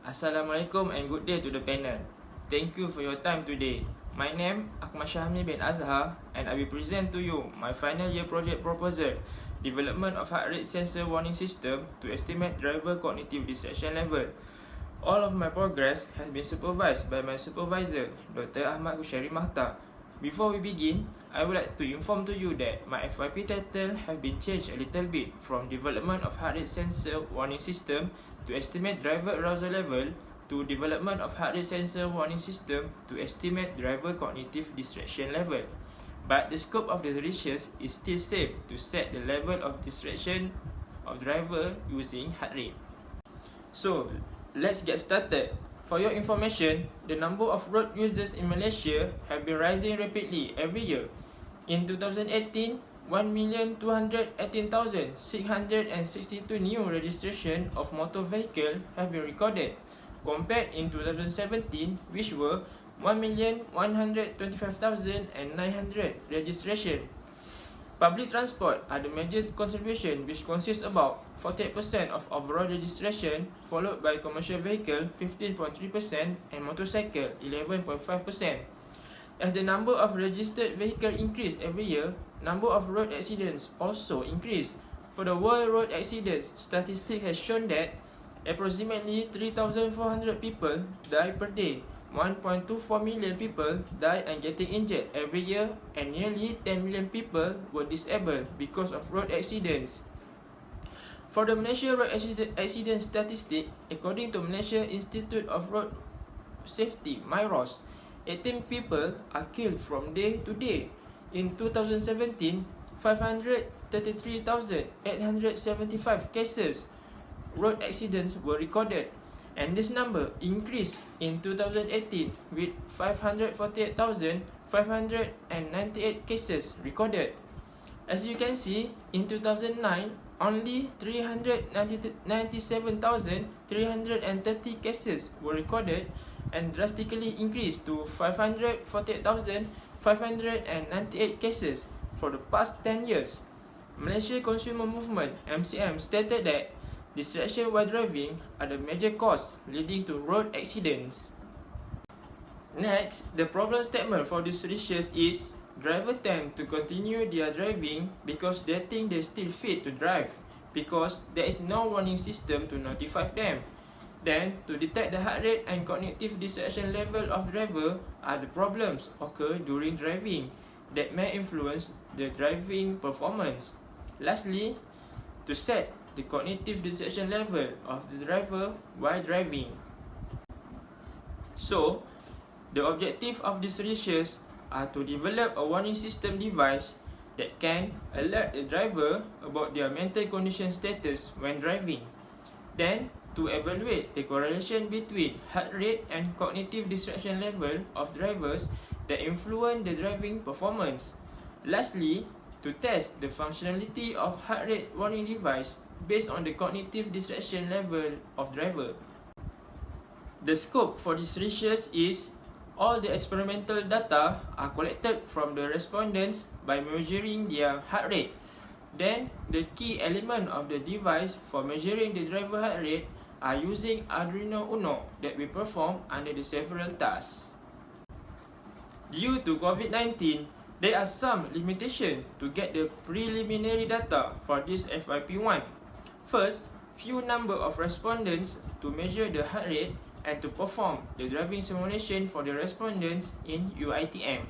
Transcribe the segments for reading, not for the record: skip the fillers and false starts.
Assalamualaikum and good day to the panel. Thank you for your time today. My name Akmal Shahmi bin AZHAR and I will present to you my final year project proposal, Development of Heart Rate Sensor Warning System to Estimate Driver Cognitive Distraction Level. All of my progress has been supervised by my supervisor, Dr. KHUSHAIRY MAKHTAR. Before we begin, I would like to inform to you that my FYP title have been changed a little bit from Development of Heart Rate Sensor Warning System to Estimate Driver Arousal Level to Development of Heart Rate Sensor Warning System to Estimate Driver Cognitive Distraction Level. But the scope of the research is still same to set the level of distraction of driver using heart rate. So, let's get started. For your information, the number of road users in Malaysia have been rising rapidly every year. In 2018, 1,218,662 new registration of motor vehicle have been recorded, compared in 2017, which were 1,125,900 registration. Public transport are the major contribution, which consists about 48% of overall registration, followed by commercial vehicle 15.3% and motorcycle 11.5%. As the number of registered vehicle increase every year, number of road accidents also increase. For the world road accidents, statistics has shown that approximately 3,400 people die per day. 1.24 million people die and getting injured every year, and nearly 10 million people were disabled because of road accidents. For the Malaysia road accident statistic, according to Malaysia Institute of Road Safety, MIROS, 18 people are killed from day to day. In 2017, 533,875 cases road accidents were recorded, and this number increased in 2018 with 548,598 cases recorded. As you can see, in 2009, only 397,330 cases were recorded and drastically increased to 548,598 cases for the past 10 years. Malaysia Consumer Movement (MCM) stated that distraction while driving are the major cause leading to road accidents. Next, the problem statement for this research is driver tend to continue their driving because they think they still fit to drive, because there is no warning system to notify them. Then, to detect the heart rate and cognitive distraction level of driver are the problems occur during driving that may influence the driving performance. Lastly, to set the cognitive distraction level of the driver while driving. So, the objective of this research are to develop a warning system device that can alert the driver about their mental condition status when driving. Then, to evaluate the correlation between heart rate and cognitive distraction level of drivers that influence the driving performance. Lastly, to test the functionality of heart rate warning device based on the cognitive distraction level of driver. The scope for this research is all the experimental data are collected from the respondents by measuring their heart rate. Then, the key element of the device for measuring the driver heart rate are using Arduino Uno that we perform under the several tasks. Due to COVID-19, there are some limitations to get the preliminary data for this FYP1. First, few number of respondents to measure the heart rate and to perform the driving simulation for the respondents in UITM.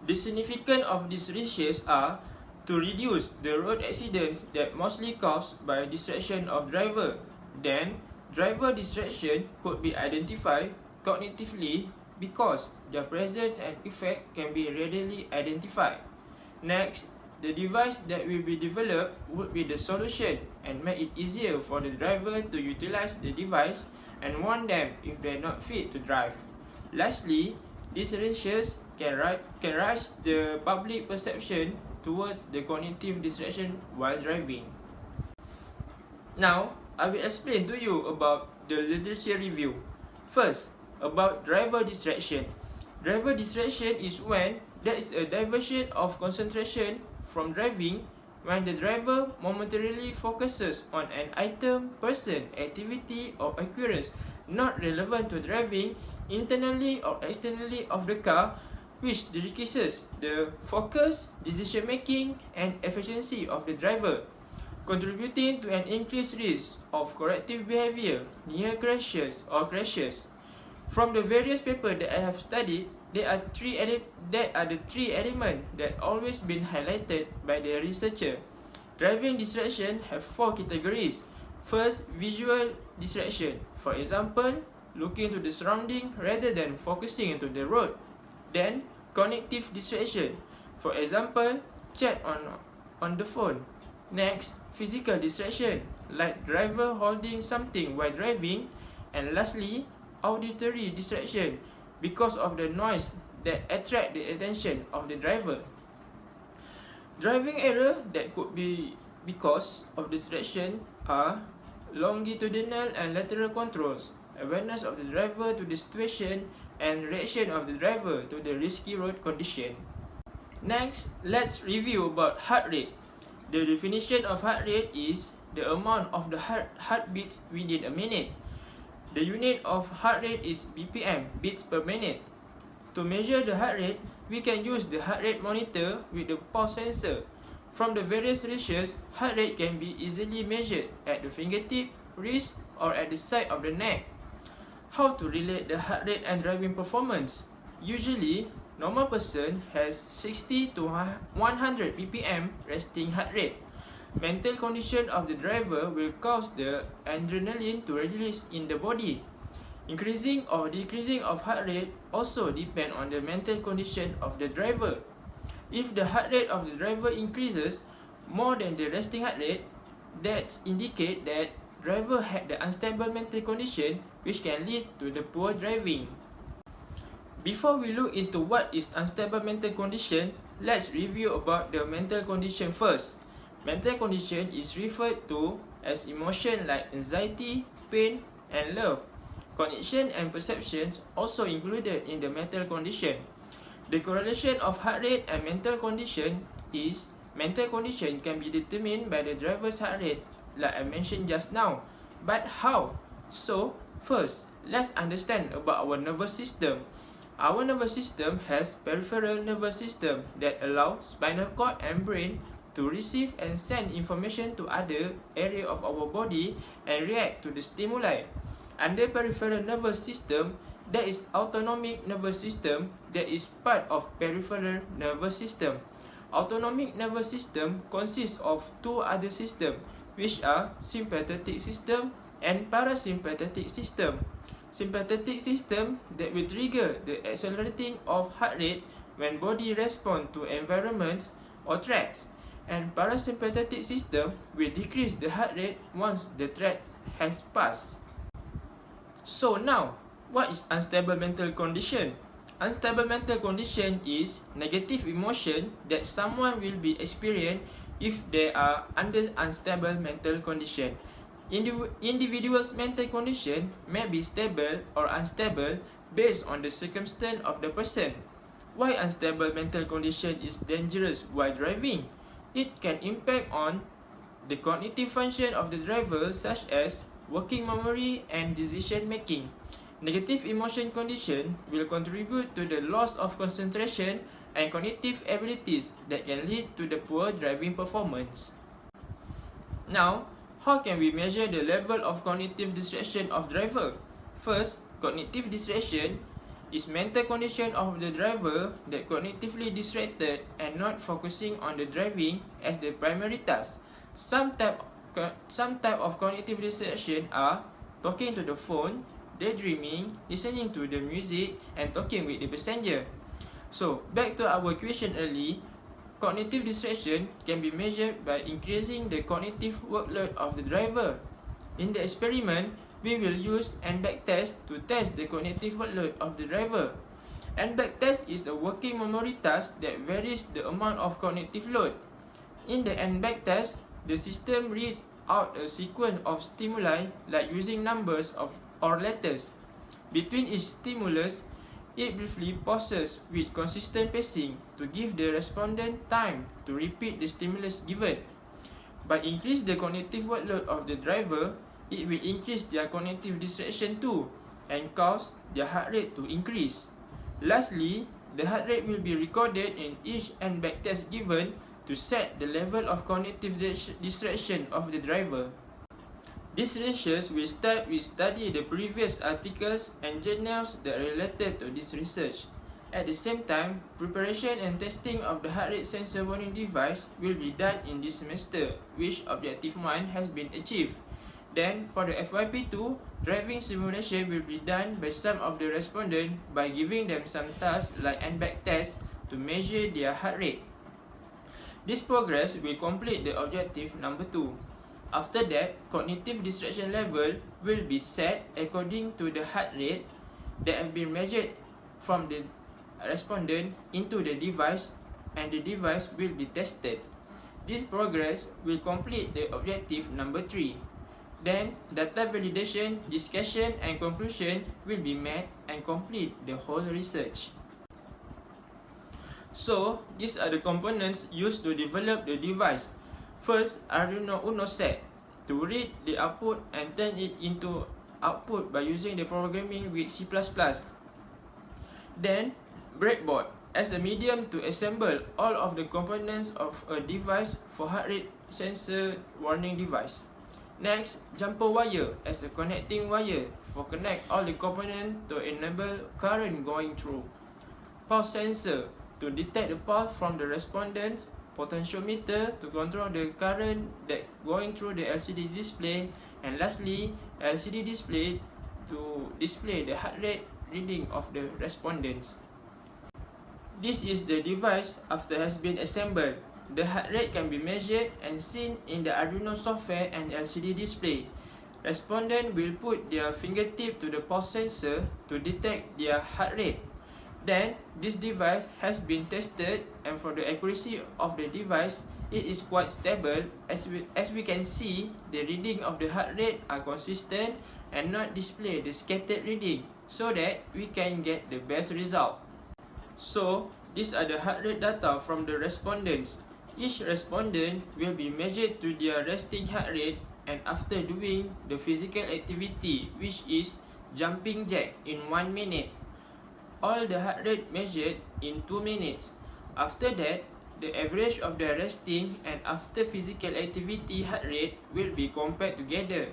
The significance of this research are to reduce the road accidents that mostly caused by distraction of driver. Then, driver distraction could be identified cognitively because their presence and effect can be readily identified. Next, the device that will be developed would be the solution and make it easier for the driver to utilize the device and warn them if they are not fit to drive. Lastly, this research can raise the public perception towards the cognitive distraction while driving. Now, I will explain to you about the literature review. First, about driver distraction. Driver distraction is when there is a diversion of concentration from driving when the driver momentarily focuses on an item, person, activity, or occurrence not relevant to driving internally or externally of the car, which decreases the focus, decision making, and efficiency of the driver, contributing to an increased risk of corrective behavior, near crashes, or crashes. From the various papers that I have studied, there are the three elements that always been highlighted by the researcher. Driving distraction have four categories. First, visual distraction. For example, looking to the surrounding rather than focusing into the road. Then, cognitive distraction. For example, chat on the phone. Next, physical distraction, like driver holding something while driving. And lastly, auditory distraction, because of the noise that attract the attention of the driver. Driving error that could be because of distraction are longitudinal and lateral controls, awareness of the driver to the situation, and reaction of the driver to the risky road condition. Next, let's review about heart rate. The definition of heart rate is the amount of the heartbeats within a minute. The unit of heart rate is BPM, beats per minute. To measure the heart rate, we can use the heart rate monitor with the pulse sensor. From the various ratios, heart rate can be easily measured at the fingertip, wrist, or at the side of the neck. How to relate the heart rate and driving performance? Usually, normal person has 60 to 100 BPM resting heart rate. Mental condition of the driver will cause the adrenaline to release in the body. Increasing or decreasing of heart rate also depend on the mental condition of the driver. If the heart rate of the driver increases more than the resting heart rate, that indicate that driver had the unstable mental condition, which can lead to the poor driving. Before we look into what is unstable mental condition, let's review about the mental condition first. Mental condition is referred to as emotion like anxiety, pain, and love. Cognition and perceptions also included in the mental condition. The correlation of heart rate and mental condition is mental condition can be determined by the driver's heart rate, like I mentioned just now. But how? So, first, let's understand about our nervous system. Our nervous system has peripheral nervous system that allow spinal cord and brain to receive and send information to other area of our body and react to the stimuli. Under peripheral nervous system, there is autonomic nervous system that is part of peripheral nervous system. Autonomic nervous system consists of two other systems, which are sympathetic system and parasympathetic system. Sympathetic system that will trigger the accelerating of heart rate when body respond to environments or threats, and parasympathetic system will decrease the heart rate once the threat has passed. So now, what is unstable mental condition? Unstable mental condition is negative emotion that someone will be experiencing if they are under unstable mental condition. Individuals' mental condition may be stable or unstable based on the circumstance of the person. Why unstable mental condition is dangerous while driving? It can impact on the cognitive function of the driver, such as working memory and decision making. Negative emotion condition will contribute to the loss of concentration and cognitive abilities that can lead to the poor driving performance. Now, how can we measure the level of cognitive distraction of driver? First, cognitive distraction is mental condition of the driver that cognitively distracted and not focusing on the driving as the primary task. Some type of cognitive distraction are talking to the phone, daydreaming, listening to the music, and talking with the passenger. So, back to our question early, cognitive distraction can be measured by increasing the cognitive workload of the driver. In the experiment, we will use N-back test to test the cognitive workload of the driver. N-back test is a working memory task that varies the amount of cognitive load. In the N-back test, the system reads out a sequence of stimuli like using numbers or letters. Between each stimulus, It briefly pauses with consistent pacing to give the respondent time to repeat the stimulus given. By increase the cognitive workload of the driver, it will increase their cognitive distraction too and cause their heart rate to increase. Lastly, the heart rate will be recorded in each and back test given to set the level of cognitive distraction of the driver. These research will start with study the previous articles and journals that are related to this research. At the same time, preparation and testing of the heart rate sensor warning device will be done in this semester, which objective 1 has been achieved. Then, for the FYP2, driving simulation will be done by some of the respondents by giving them some tasks like and-back test to measure their heart rate. This progress will complete the objective number 2. After that, cognitive distraction level will be set according to the heart rate that have been measured from the respondent into the device, and the device will be tested. This progress will complete the objective number 3. Then, data validation, discussion and conclusion will be met and complete the whole research. So, these are the components used to develop the device. First, Arduino Uno set to read the output and turn it into output by using the programming with C++. Then, breadboard as a medium to assemble all of the components of a device for heart rate sensor warning device. Next, jumper wire as a connecting wire for connect all the components to enable current going through. Pulse sensor to detect the pulse from the respondents. Potentiometer to control the current that going through the LCD display. And lastly, LCD display to display the heart rate reading of the respondents. This is the device after has been assembled. The heart rate can be measured and seen in the Arduino software and LCD display. Respondent will put their fingertip to the pulse sensor to detect their heart rate. Then, this device has been tested, and for the accuracy of the device, it is quite stable. As we can see, the reading of the heart rate are consistent and not display the scattered reading, so that we can get the best result. So, these are the heart rate data from the respondents. Each respondent will be measured to their resting heart rate and after doing the physical activity, which is jumping jack in 1 minute. All the heart rate measured in 2 minutes. After that, the average of the resting and after physical activity heart rate will be compared together.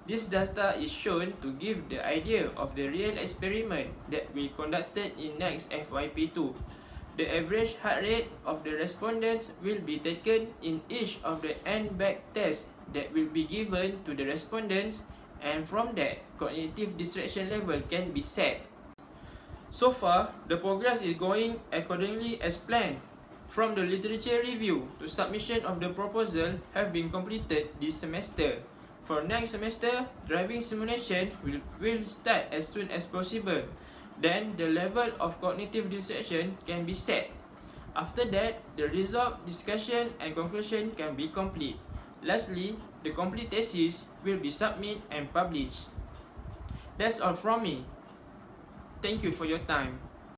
This data is shown to give the idea of the real experiment that we conducted in next FYP2. The average heart rate of the respondents will be taken in each of the and-back tests that will be given to the respondents, and from that, cognitive distraction level can be set. So far, the progress is going accordingly as planned. From the literature review to submission of the proposal have been completed this semester. For next semester, driving simulation will start as soon as possible. Then, the level of cognitive distraction can be set. After that, the result, discussion and conclusion can be complete. Lastly, the complete thesis will be submitted and published. That's all from me. Thank you for your time.